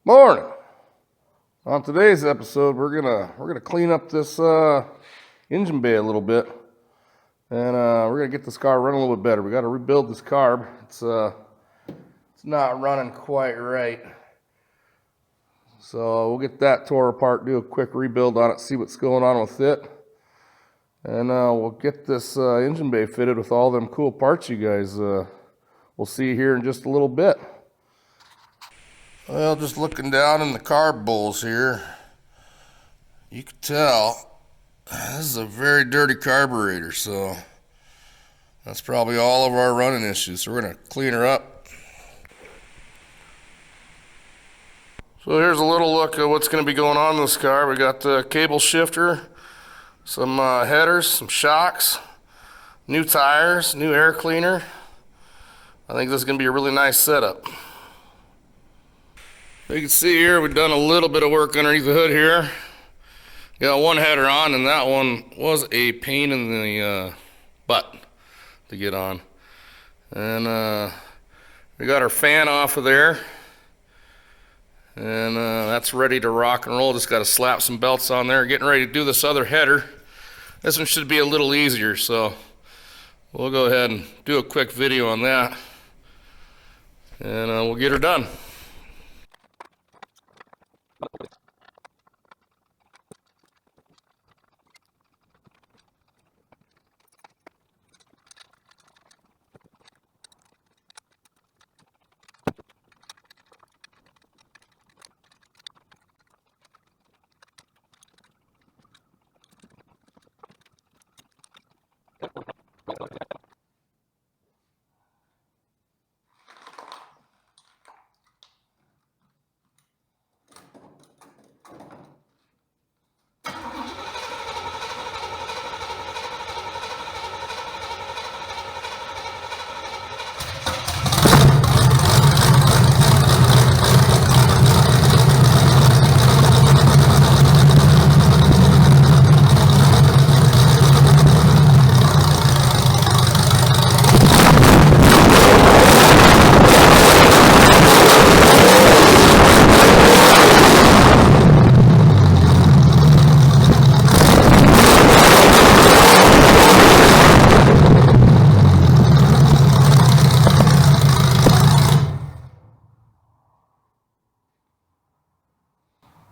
Morning. On today's episode, we're gonna clean up this engine bay a little bit, and we're gonna get this car running a little bit better. We got to rebuild this carb. It's not running quite right, so we'll get that tore apart, do a quick rebuild on it, see what's going on with it, and we'll get this engine bay fitted with all them cool parts you guys will see here in just a little bit. Well, just looking down in the carb bowls here, you can tell this is a very dirty carburetor, so that's probably all of our running issues. So we're going to clean her up. So here's a little look at what's going to be going on in this car. We got the cable shifter, some headers, some shocks, new tires, new air cleaner. I think this is going to be a really nice setup. You can see here we've done a little bit of work underneath the hood here. Got one header on, and that one was a pain in the butt to get on. And we got our fan off of there, and that's ready to rock and roll. Just got to slap some belts on there. Getting ready to do this other header. This one should be a little easier, so we'll go ahead and do a quick video on that, and we'll get her done.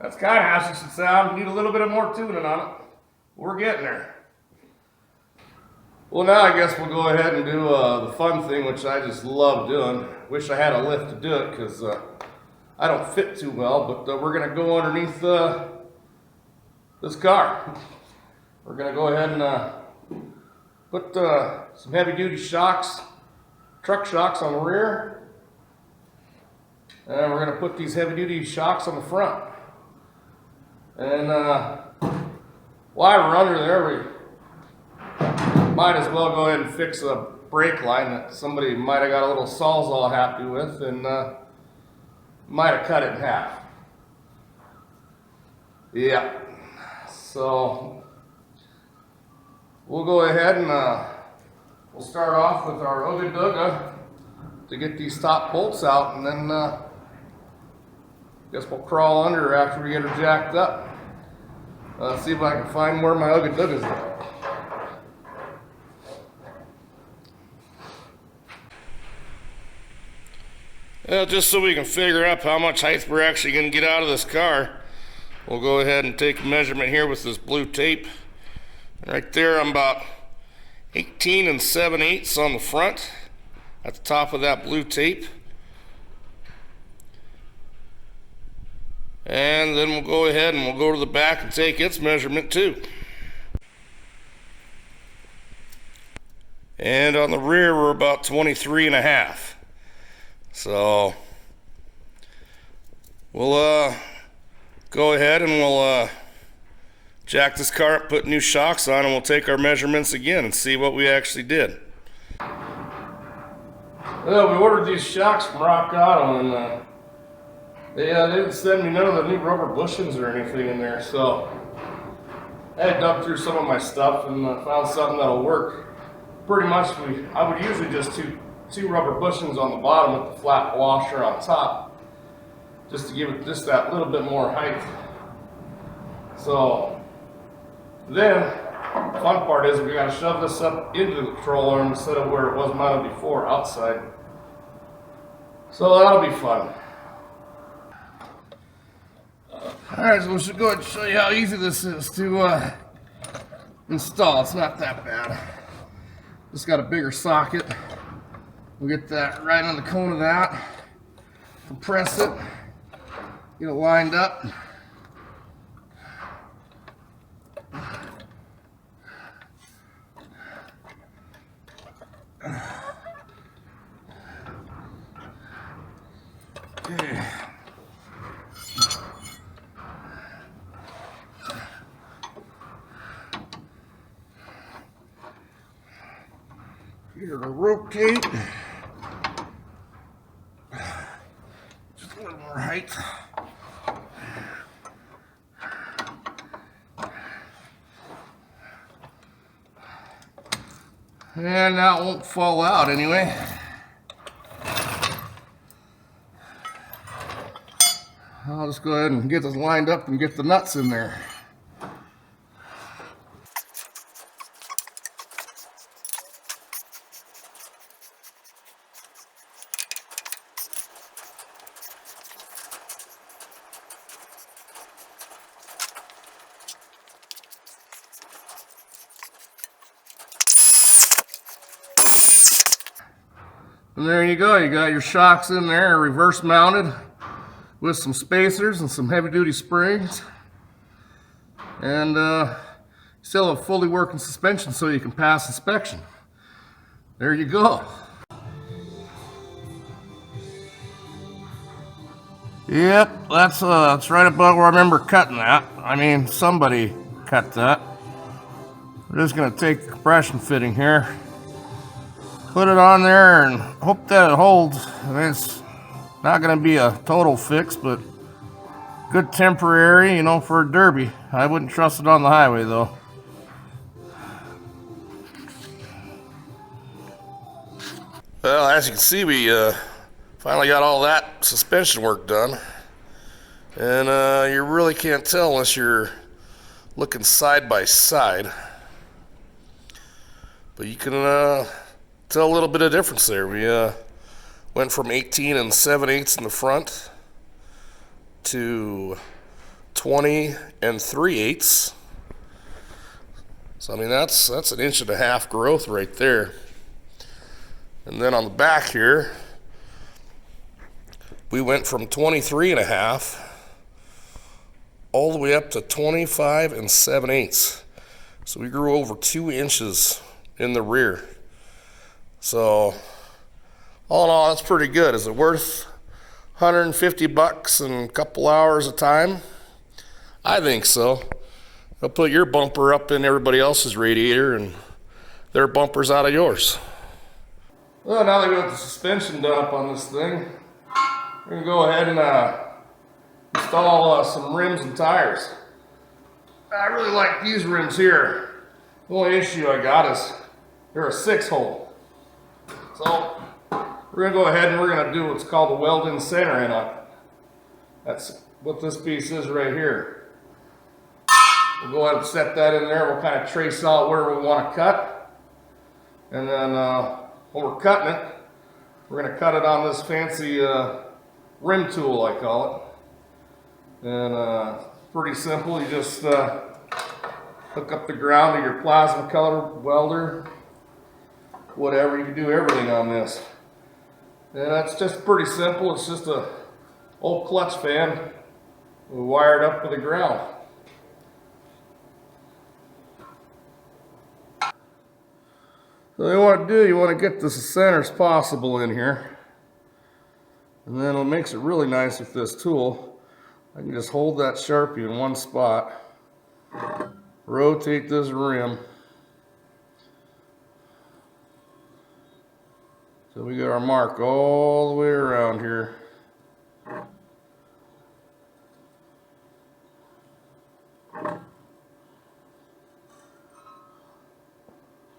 That's kind of how she should sound. Need a little bit of more tuning on it. We're getting there. Well, now I guess we'll go ahead and do the fun thing, which I just love doing. Wish I had a lift to do it because I don't fit too well, but we're going to go underneath this car. We're going to go ahead and put some heavy-duty shocks, truck shocks on the rear, and we're going to put these heavy-duty shocks on the front. And while we're under there, we might as well go ahead and fix a brake line that somebody might have got a little sawzall happy with and might have cut it in half. Yeah, so we'll go ahead and we'll start off with our Ooga Dooga to get these top bolts out, and then guess we'll crawl under after we get her jacked up. See if I can find where my Ooga Dooga's at. Well, just so we can figure out how much height we're actually going to get out of this car, we'll go ahead and take a measurement here with this blue tape. Right there, I'm about 18 7/8 on the front at the top of that blue tape. And then we'll go ahead and we'll go to the back and take its measurement too. And on the rear, we're about 23 1/2. So we'll go ahead and we'll jack this car up, put new shocks on, and we'll take our measurements again and see what we actually did. Well, we ordered these shocks from Rock Auto, and they didn't send me none of the new rubber bushings or anything in there, so I had dug through some of my stuff and found something that'll work. Pretty much, I would usually just two rubber bushings on the bottom with the flat washer on top. just to give it just that little bit more height. So then, the fun part is we got to shove this up into the control arm instead of where it was mounted before, outside. So that'll be fun. Alright, so we should go ahead and show you how easy this is to install. It's not that bad. Just got a bigger socket. We'll get that right on the cone of that. Compress it. Get it lined up. Okay. Here to rotate. Just a little more height. And that won't fall out anyway. I'll just go ahead and get this lined up and get the nuts in there. And there you go, you got your shocks in there, reverse mounted with some spacers and some heavy duty springs. And still have fully working suspension so you can pass inspection. There you go. Yep, that's right about where I remember cutting that. I mean, somebody cut that. We're just gonna take the compression fitting here, put it on there, and hope that it holds. I mean, it's not gonna be a total fix, but good temporary, you know, for a derby. I wouldn't trust it on the highway though. Well, as you can see, we finally got all that suspension work done. And you really can't tell unless you're looking side by side. But you can tell a little bit of difference there. We went from 18 7/8 in the front to 20 3/8. So I mean that's an 1.5 inch growth right there. And then on the back here, we went from 23.5 all the way up to 25 7/8. So we grew over 2 inches in the rear. So all in all, that's pretty good. Is it worth $150 and a couple hours of time? I think so. I'll put your bumper up in everybody else's radiator and their bumper's out of yours. Well, now that we got the suspension done up on this thing, we're gonna go ahead and install some rims and tires. I really like these rims here. The only issue I got is they're a 6-hole. So we're gonna go ahead and we're gonna do what's called a weld-in center in on it. That's what this piece is right here. We'll go ahead and set that in there. We'll kind of trace out where we want to cut. And then when we're cutting it, we're gonna cut it on this fancy rim tool, I call it. And pretty simple. You just hook up the ground to your plasma color welder, whatever. You can do everything on this. And that's just pretty simple. It's just a old clutch fan wired up to the ground. So what you want to do, you want to get this as center as possible in here. And then what makes it really nice with this tool, I can just hold that Sharpie in one spot, rotate this rim, so we get our mark all the way around here.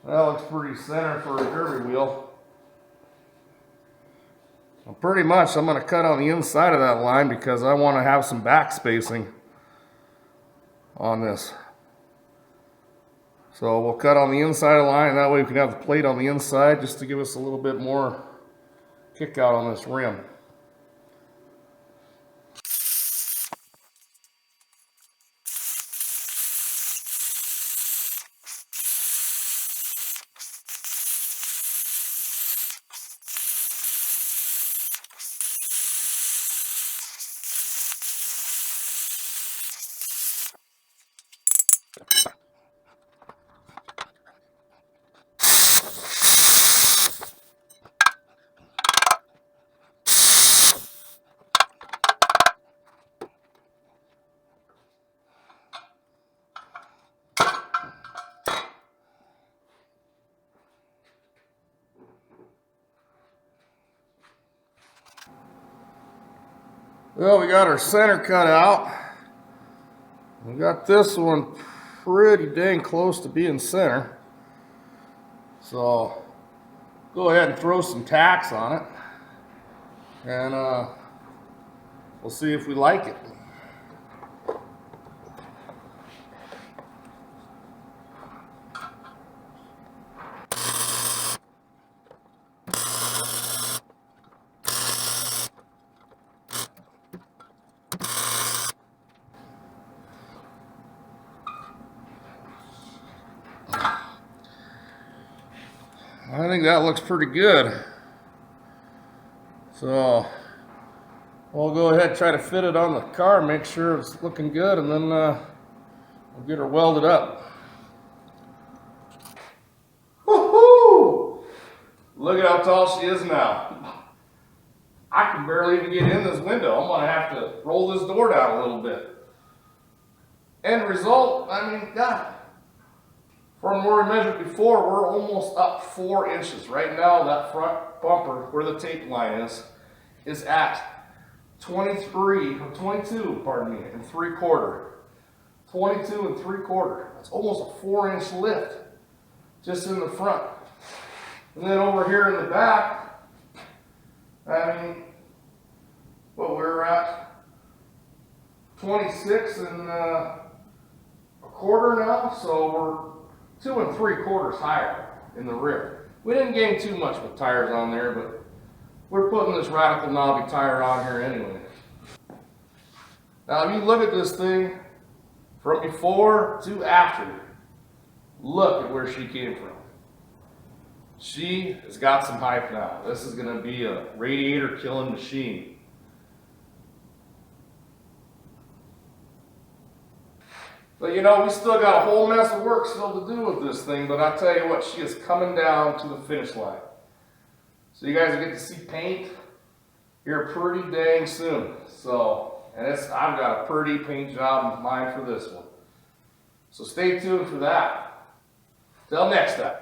That looks pretty center for a derby wheel. I'll pretty much I'm going to cut on the inside of that line because I want to have some back spacing on this. So we'll cut on the inside of the line, and that way we can have the plate on the inside just to give us a little bit more kick out on this rim. Well, we got our center cut out. We got this one pretty dang close to being center. So go ahead and throw some tacks on it, and we'll see if we like it. I think that looks pretty good. So we'll go ahead and try to fit it on the car, make sure it's looking good, and then we'll get her welded up. Woohoo! Look at how tall she is now. I can barely even get in this window. I'm gonna have to roll this door down a little bit. End result, I mean, God. From where we measured before, we're almost up 4 inches. Right now, that front bumper, where the tape line is at 23, or 22, pardon me, and 3/4. 22 and 3/4. That's almost a 4-inch lift just in the front. And then over here in the back, I mean, well, we're at 26 and 1/4 now, so we're 2 3/4 higher in the rear. We didn't gain too much with tires on there, but we're putting this Radical knobby tire on here anyway. Now, if you look at this thing from before to after, look at where she came from. She has got some hype now. This is going to be a radiator killing machine. But you know, we still got a whole mess of work still to do with this thing, but I tell you what, she is coming down to the finish line. So you guys will get to see paint here pretty dang soon. So, and I've got a pretty paint job in mind for this one. So stay tuned for that. Till next time.